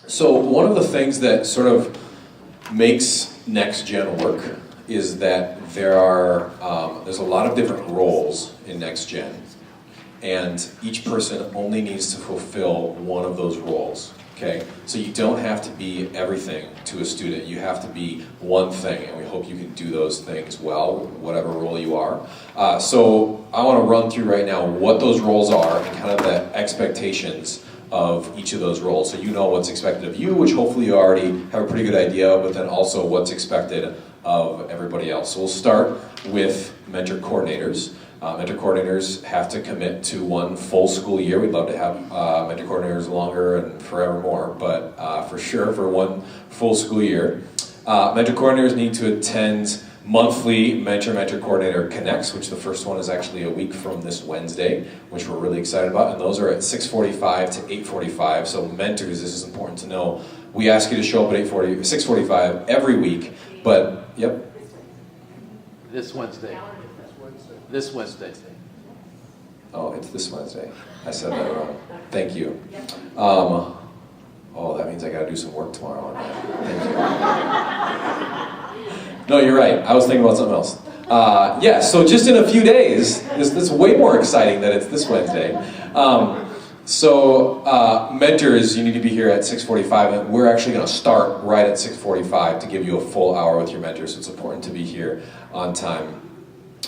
So one of the things that sort of makes NextGen work is that there's a lot of different roles in NextGen, and each person only needs to fulfill one of those roles. Okay, so you don't have to be everything to a student. You have to be one thing, and we hope you can do those things well, whatever role you are. So I want to run through right now what those roles are and kind of the expectations of each of those roles. So you know what's expected of you, which hopefully you already have a pretty good idea of, but then also what's expected of everybody else. So we'll start with mentor coordinators. Mentor coordinators have to commit to one full school year. We'd love to have mentor coordinators longer and forevermore, but for sure for one full school year. Mentor coordinators need to attend monthly Mentor Coordinator Connects, which the first one is actually a week from this Wednesday, which we're really excited about, and those are at 6:45 to 8:45. So mentors, this is important to know. We ask you to show up at 6:45 every week, but, yep. This Wednesday. This Wednesday. Oh, it's this Wednesday. I said that wrong. Thank you. Oh, that means I gotta do some work tomorrow on that. Thank you. No, you're right. I was thinking about something else. Yeah, so just in a few days, it's way more exciting that it's this Wednesday. Mentors, you need to be here at 6:45, and we're actually gonna start right at 6:45 to give you a full hour with your mentors, so it's important to be here on time.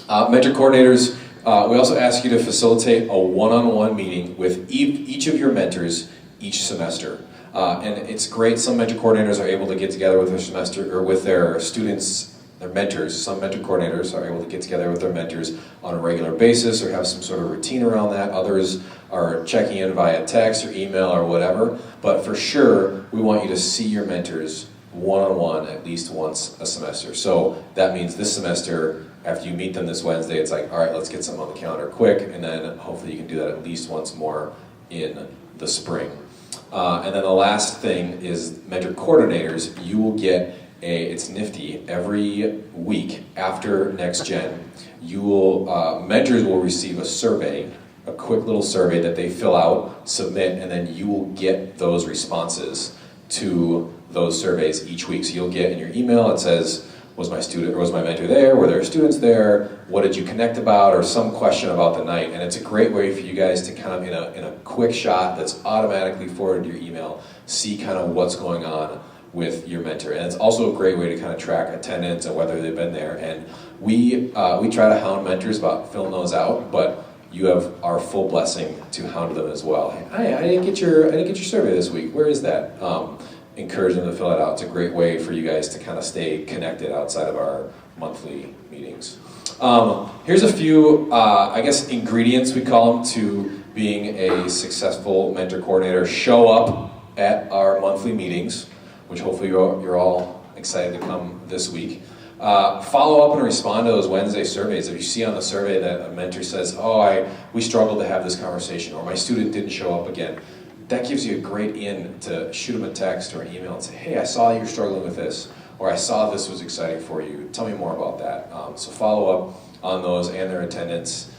Mentor coordinators, we also ask you to facilitate a one-on-one meeting with each of your mentors each semester. And it's great, some mentor coordinators are able to get together with their semester, or with their students, their mentors. Some mentor coordinators are able to get together with their mentors on a regular basis or have some sort of routine around that. Others are checking in via text or email or whatever. But for sure, we want you to see your mentors one-on-one at least once a semester. So that means this semester, after you meet them this Wednesday, it's like, all right, let's get something on the calendar quick, and then hopefully you can do that at least once more in the spring. And then the last thing is mentor coordinators. You will get it's nifty, every week after NextGen, mentors will receive a survey, a quick little survey that they fill out, submit, and then you will get those responses to those surveys each week. So you'll get in your email, it says, was my student or was my mentor there? Were there students there? What did you connect about? Or some question about the night. And it's a great way for you guys to kind of, in a quick shot that's automatically forwarded to your email, see kind of what's going on with your mentor. And it's also a great way to kind of track attendance and whether they've been there. And we try to hound mentors about filling those out, but you have our full blessing to hound them as well. Hey, I didn't get your survey this week. Where is that? Encourage them to fill it out. It's a great way for you guys to kind of stay connected outside of our monthly meetings. Here's a few, ingredients, we call them, to being a successful mentor coordinator. Show up at our monthly meetings, which hopefully you're all excited to come this week. Follow up and respond to those Wednesday surveys. If you see on the survey that a mentor says, we struggled to have this conversation, or my student didn't show up again, that gives you a great in to shoot them a text or an email and say, hey, I saw you're struggling with this, or I saw this was exciting for you. Tell me more about that. So follow up on those and their attendance.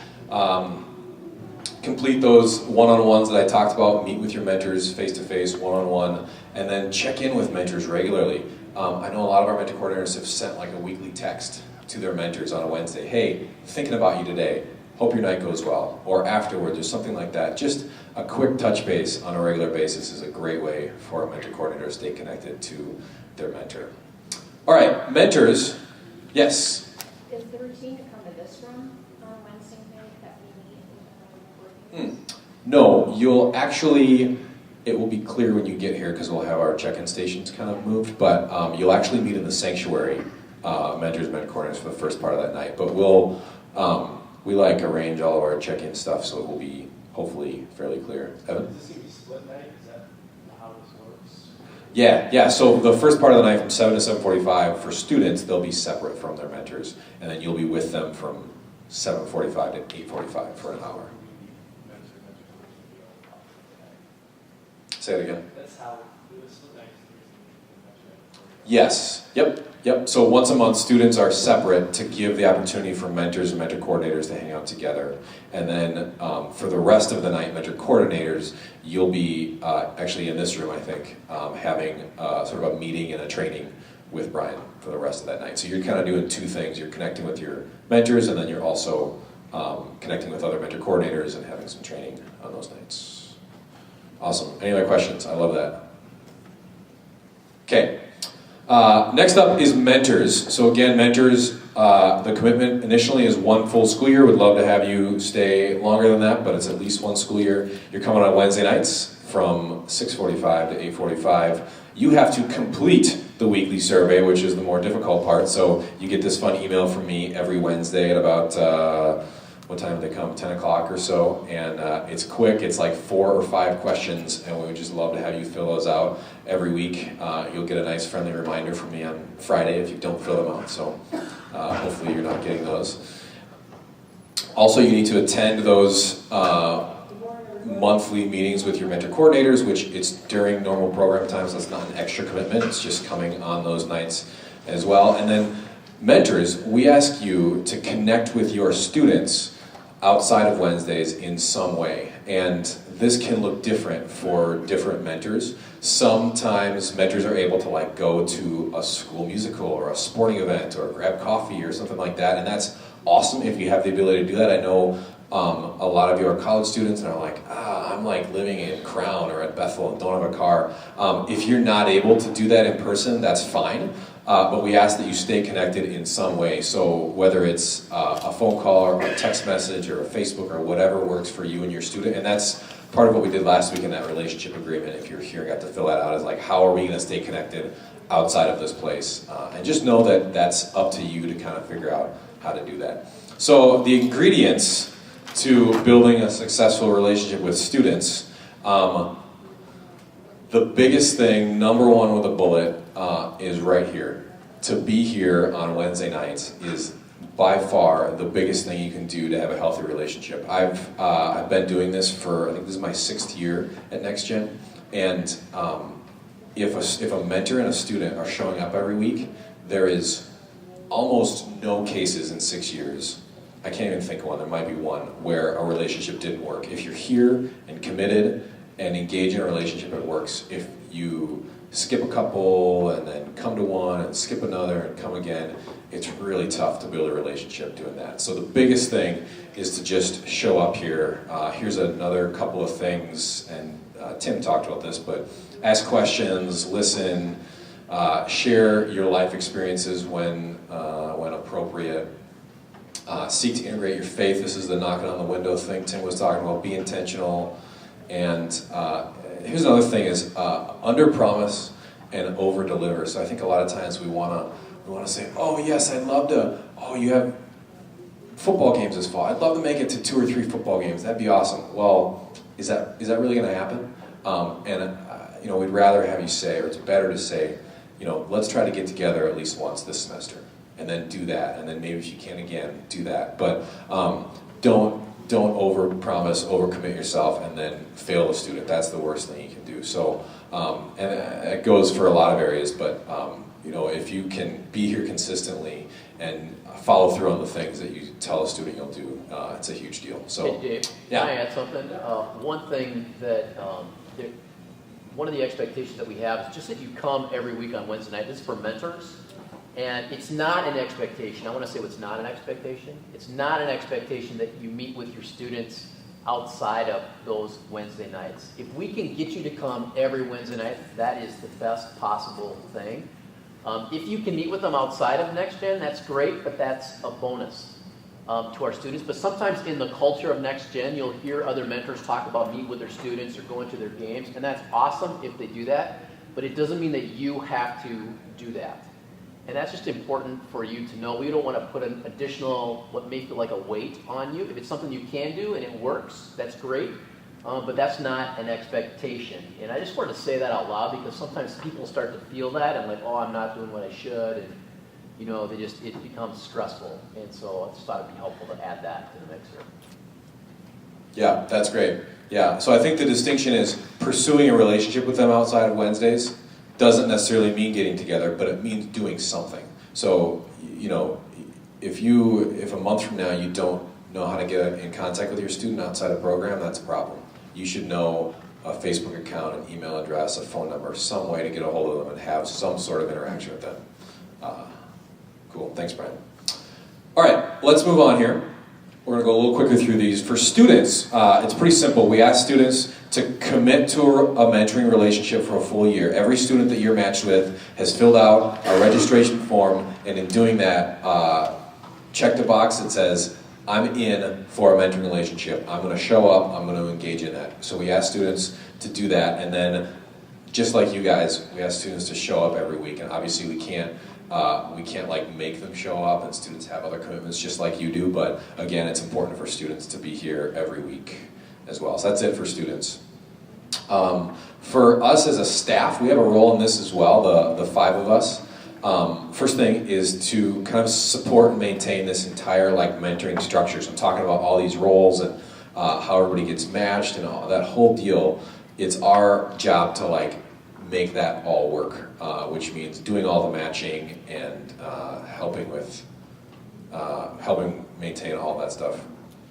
Complete those one-on-ones that I talked about. Meet with your mentors face-to-face, one-on-one, and then check in with mentors regularly. I know a lot of our mentor coordinators have sent like a weekly text to their mentors on a Wednesday. Hey, thinking about you today. Hope your night goes well. Or afterwards, or something like that. Just a quick touch base on a regular basis is a great way for a mentor coordinator to stay connected to their mentor. All right, mentors. Yes? Is the routine to come to this room on Wednesday night that we meet? No, it will be clear when you get here because we'll have our check-in stations kind of moved, but you'll actually meet in the sanctuary, mentors, mentor coordinators for the first part of that night. But we arrange all of our check-in stuff so it will be hopefully fairly clear. Evan? Is this going to be split night? Is that how this works? Yeah. So the first part of the night from 7 to 7:45 for students, they'll be separate from their mentors, and then you'll be with them from 7:45 to 8:45 for an hour. Say it again. That's how the split night is. Yes. Yep. Yep, so once a month, students are separate to give the opportunity for mentors and mentor coordinators to hang out together. And then for the rest of the night, mentor coordinators, you'll be actually in this room, I think, having sort of a meeting and a training with Brian for the rest of that night. So you're kind of doing two things. You're connecting with your mentors, and then you're also connecting with other mentor coordinators and having some training on those nights. Awesome. Any other questions? I love that. Okay. Next up is mentors. So again, mentors, the commitment initially is 1 full school year. Would love to have you stay longer than that, but it's at least 1 school year. You're coming on Wednesday nights from 6:45 to 8:45. You have to complete the weekly survey, which is the more difficult part. So you get this fun email from me every Wednesday at about, what time do they come? 10 o'clock or so. And it's quick. It's like 4 or 5 questions, and we would just love to have you fill those out every week. You'll get a nice friendly reminder from me on Friday if you don't fill them out. So hopefully you're not getting those. Also, you need to attend those monthly meetings with your mentor coordinators, which it's during normal program times. That's not an extra commitment. It's just coming on those nights as well. And then mentors, we ask you to connect with your students outside of Wednesdays in some way. And this can look different for different mentors. Sometimes mentors are able to like go to a school musical or a sporting event or grab coffee or something like that. And that's awesome if you have the ability to do that. I know a lot of you are college students and are like, I'm like living in Crown or at Bethel and don't have a car. If you're not able to do that in person, that's fine. But we ask that you stay connected in some way. So whether it's a phone call or a text message or a Facebook or whatever works for you and your student. And that's part of what we did last week in that relationship agreement. If you're here, got to fill that out, is like, how are we going to stay connected outside of this place? And just know that that's up to you to kind of figure out how to do that. So the ingredients to building a successful relationship with students, the biggest thing, number one with a bullet, is right here. To be here on Wednesday nights is by far the biggest thing you can do to have a healthy relationship. I've been doing this for, I think this is my 6th year at NextGen, and if a mentor and a student are showing up every week, there is almost no cases in 6 years. I can't even think of one, there might be one, where a relationship didn't work. If you're here and committed and engage in a relationship, it works. If you skip a couple and then come to one and skip another and come again, it's really tough to build a relationship doing that. So the biggest thing is to just show up here. Here's another couple of things, and Tim talked about this, but ask questions, listen, share your life experiences when appropriate. Seek to integrate your faith. This is the knocking on the window thing Tim was talking about. Be intentional. And here's another thing is under promise and over deliver. So I think a lot of times we want to say, oh yes, I'd love to, oh you have football games this fall. I'd love to make it to 2 or 3 football games. That'd be awesome. Well, is that really going to happen? We'd rather have you say, or it's better to say, let's try to get together at least once this semester. And then do that, and then maybe if you can again, do that. But don't over-promise, over-commit yourself, and then fail a student. That's the worst thing you can do. So, and it goes for a lot of areas, but if you can be here consistently and follow through on the things that you tell a student you'll do, it's a huge deal. So, hey Dave, yeah. Can I add something? One thing that, one of the expectations that we have is just that you come every week on Wednesday night. This is for mentors. And it's not an expectation. I want to say what's not an expectation. It's not an expectation that you meet with your students outside of those Wednesday nights. If we can get you to come every Wednesday night, that is the best possible thing. If you can meet with them outside of NextGen, that's great, but that's a bonus to our students. But sometimes in the culture of NextGen, you'll hear other mentors talk about meeting with their students or going to their games, and that's awesome if they do that, but it doesn't mean that you have to do that. And that's just important for you to know. We don't want to put an additional, what may feel like a weight on you. If it's something you can do and it works, that's great. But that's not an expectation. And I just wanted to say that out loud because sometimes people start to feel that and like, oh, I'm not doing what I should. And, it becomes stressful. And so I just thought it'd be helpful to add that to the mixer. Yeah, that's great. Yeah, so I think the distinction is pursuing a relationship with them outside of Wednesdays doesn't necessarily mean getting together, but it means doing something. So, if a month from now you don't know how to get in contact with your student outside a program, that's a problem. You should know a Facebook account, an email address, a phone number, some way to get a hold of them and have some sort of interaction with them. Cool, thanks, Brian. All right, let's move on here. We're gonna go a little quicker through these. For students, it's pretty simple. We ask students to commit to a mentoring relationship for a full year. Every student that you're matched with has filled out a registration form, and in doing that, check the box that says, I'm in for a mentoring relationship. I'm going to show up, I'm going to engage in that. So we ask students to do that, and then just like you guys, we ask students to show up every week. And obviously we can't like make them show up, and students have other commitments just like you do, but again, it's important for students to be here every week as well. So that's it for students. For us as a staff, we have a role in this as well, the 5 of us. First thing is to kind of support and maintain this entire like mentoring structure. So I'm talking about all these roles and how everybody gets matched and all that whole deal. It's our job to like make that all work, which means doing all the matching and helping maintain all that stuff.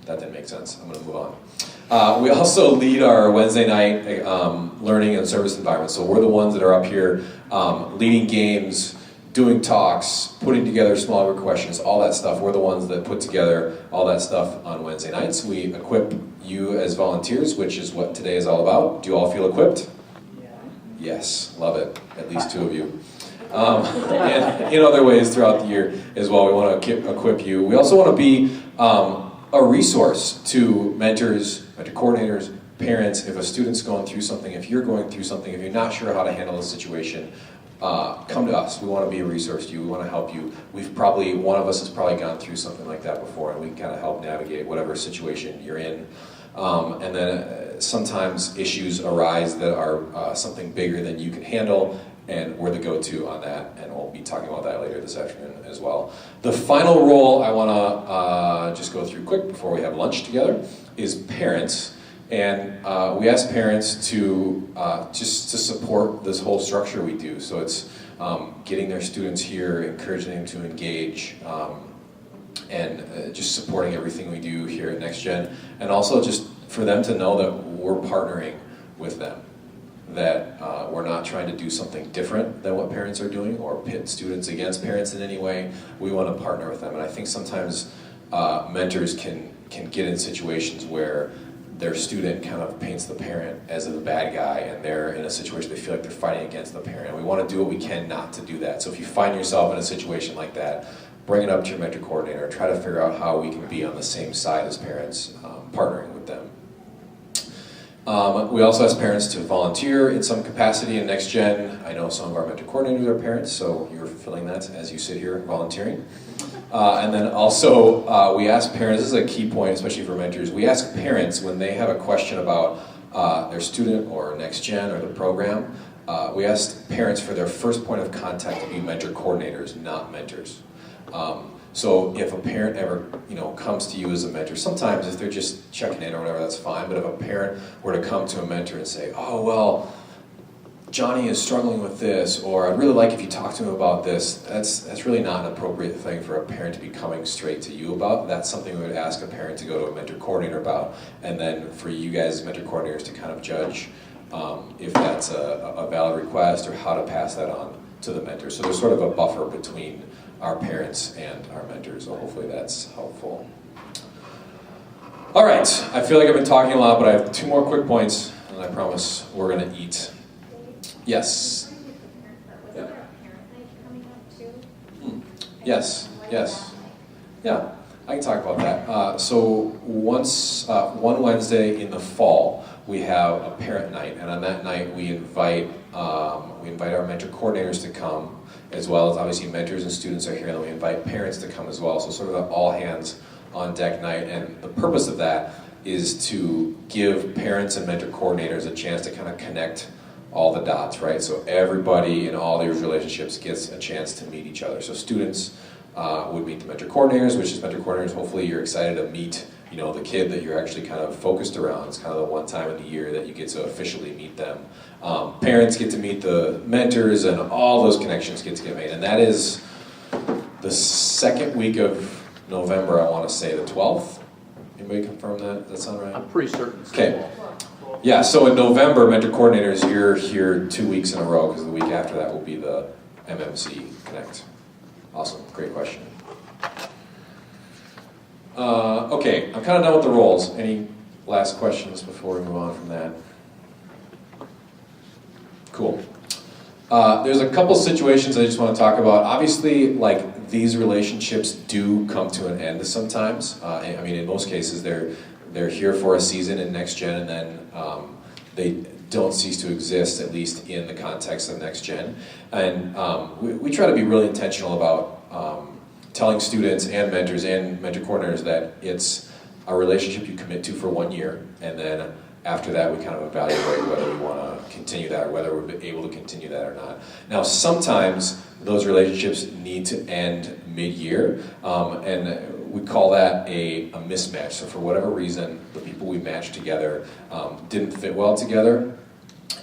That didn't make sense. I'm going to move on. We also lead our Wednesday night learning and service environment. So we're the ones that are up here leading games, doing talks, putting together small group questions, all that stuff. We're the ones that put together all that stuff on Wednesday nights. We equip you as volunteers, which is what today is all about. Do you all feel equipped? Yeah. Yes, love it. At least 2 of you. And in other ways throughout the year as well, we want to equip you. We also want to be a resource to mentors, mentor coordinators, parents. If a student's going through something, if you're going through something, if you're not sure how to handle the situation, come to us. We want to be a resource to you. We want to help you. One of us has probably gone through something like that before, and we can kind of help navigate whatever situation you're in. And then sometimes issues arise that are something bigger than you can handle, and we're the go-to on that, and we'll be talking about that later this afternoon as well. The final role I want to just go through quick before we have lunch together is parents. And we ask parents to just to support this whole structure we do. So it's getting their students here, encouraging them to engage, and just supporting everything we do here at NextGen. And also just for them to know that we're partnering with them, that we're not trying to do something different than what parents are doing or pit students against parents in any way. We want to partner with them. And I think sometimes mentors can get in situations where their student kind of paints the parent as the bad guy, and they're in a situation they feel like they're fighting against the parent. We want to do what we can not to do that. So if you find yourself in a situation like that, bring it up to your mentor coordinator. Try to figure out how we can be on the same side as parents, partnering with them. We also ask parents to volunteer in some capacity in NextGen. I know some of our mentor coordinators are parents, so you're fulfilling that as you sit here volunteering. And then also, we ask parents, this is a key point, especially for mentors, we ask parents when they have a question about their student or NextGen or the program, we ask parents for their first point of contact to be mentor coordinators, not mentors. So if a parent ever comes to you as a mentor, sometimes if they're just checking in or whatever, that's fine, but if a parent were to come to a mentor and say, oh, well, Johnny is struggling with this, or I'd really like if you talk to him about this, that's really not an appropriate thing for a parent to be coming straight to you about. That's something we would ask a parent to go to a mentor coordinator about, and then for you guys as mentor coordinators to kind of judge if that's a valid request or how to pass that on to the mentor. So there's sort of a buffer between our parents and our mentors, so hopefully that's helpful. All right, I feel like I've been talking a lot, but I have 2 more quick points, and I promise we're gonna eat. Yes. Was there a parent night coming up too? Yes, yes. Yeah, I can talk about that. So one Wednesday in the fall, we have a parent night, and on that night we invite our mentor coordinators to come, as well as obviously mentors and students are here, and then we invite parents to come as well. So sort of an all hands on deck night, and the purpose of that is to give parents and mentor coordinators a chance to kind of connect all the dots, right? So everybody in all these relationships gets a chance to meet each other. So students would meet the mentor coordinators, which is mentor coordinators. Hopefully you're excited to meet, the kid that you're actually kind of focused around. It's kind of the one time in the year that you get to officially meet them. Parents get to meet the mentors, and all those connections get to get made. And that is the second week of November, I want to say the 12th. Anybody confirm that? Does that sound right? I'm pretty certain. it's Okay. cool. Yeah, so in November, mentor coordinators, you're here 2 weeks in a row because the week after that will be the MMC Connect. Awesome, great question. Okay, I'm kind of done with the roles. Any last questions before we move on from that? Cool. There's a couple situations I just want to talk about. Obviously, like, these relationships do come to an end sometimes. I mean, in most cases, they're here for a season in Next Gen, and then they don't cease to exist, at least in the context of Next Gen. And we try to be really intentional about telling students and mentors and mentor coordinators that it's a relationship you commit to for 1 year, and then after that we kind of evaluate whether we want to continue that or whether we're able to continue that or not. Now, sometimes those relationships need to end mid-year, and we call that a mismatch. So for whatever reason, the people we matched together didn't fit well together.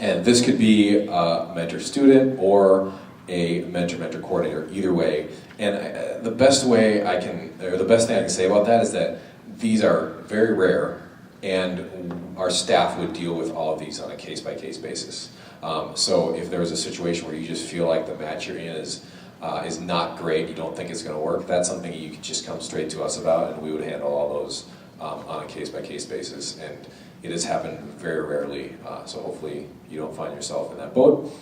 And this could be a mentor-student or a mentor-mentor coordinator, either way. And the best thing I can say about that is that these are very rare, and our staff would deal with all of these on a case-by-case basis. So if there was a situation where you just feel like the match you're in is not great, you don't think it's going to work, that's something you could just come straight to us about, and we would handle all those on a case-by-case basis. And it has happened very rarely, so hopefully you don't find yourself in that boat.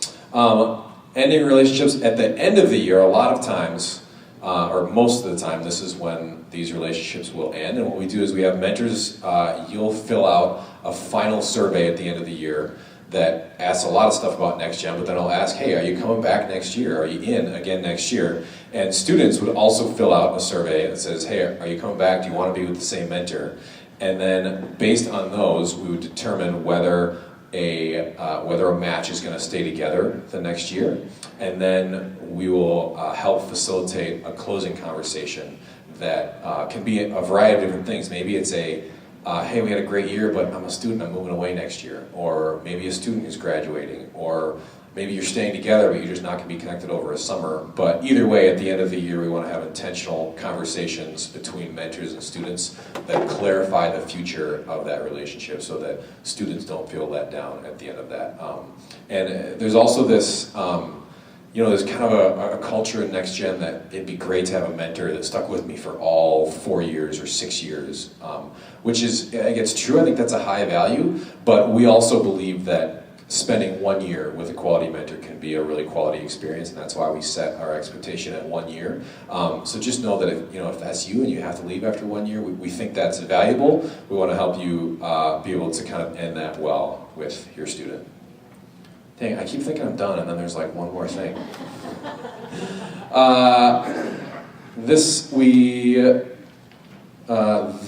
Ending relationships at the end of the year, a lot of times, or most of the time, this is when these relationships will end. And what we do is we have mentors, you'll fill out a final survey at the end of the year that asks a lot of stuff about Next Gen, but then I'll ask, hey, are you coming back next year? Are you in again next year? And students would also fill out a survey that says, hey, are you coming back? Do you want to be with the same mentor? And then based on those, we would determine whether a match is going to stay together the next year, and then we will help facilitate a closing conversation that can be a variety of different things. Maybe it's hey, we had a great year, but I'm a student, I'm moving away next year. Or maybe a student is graduating, or maybe you're staying together, but you're just not going to be connected over a summer. But either way, at the end of the year, we want to have intentional conversations between mentors and students that clarify the future of that relationship so that students don't feel let down at the end of that. And there's also this, there's kind of a culture in Next Gen that it'd be great to have a mentor that stuck with me for all 4 years or 6 years, which is, I think it's true, I think that's a high value, but we also believe that spending 1 year with a quality mentor can be a really quality experience, and that's why we set our expectation at 1 year. So just know that if that's you and you have to leave after 1 year, we think that's valuable. We want to help you be able to kind of end that well with your student. Dang, I keep thinking I'm done, and then there's like one more thing.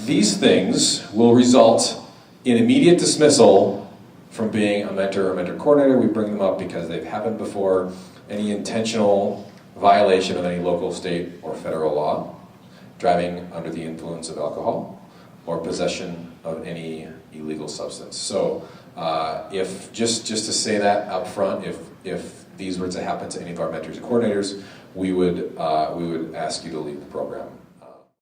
These things will result in immediate dismissal from being a mentor or mentor coordinator. We bring them up because they've happened before. Any intentional violation of any local, state, or federal law, driving under the influence of alcohol, or possession of any illegal substance. So if just to say that up front, if these were to happen to any of our mentors or coordinators, we would ask you to leave the program.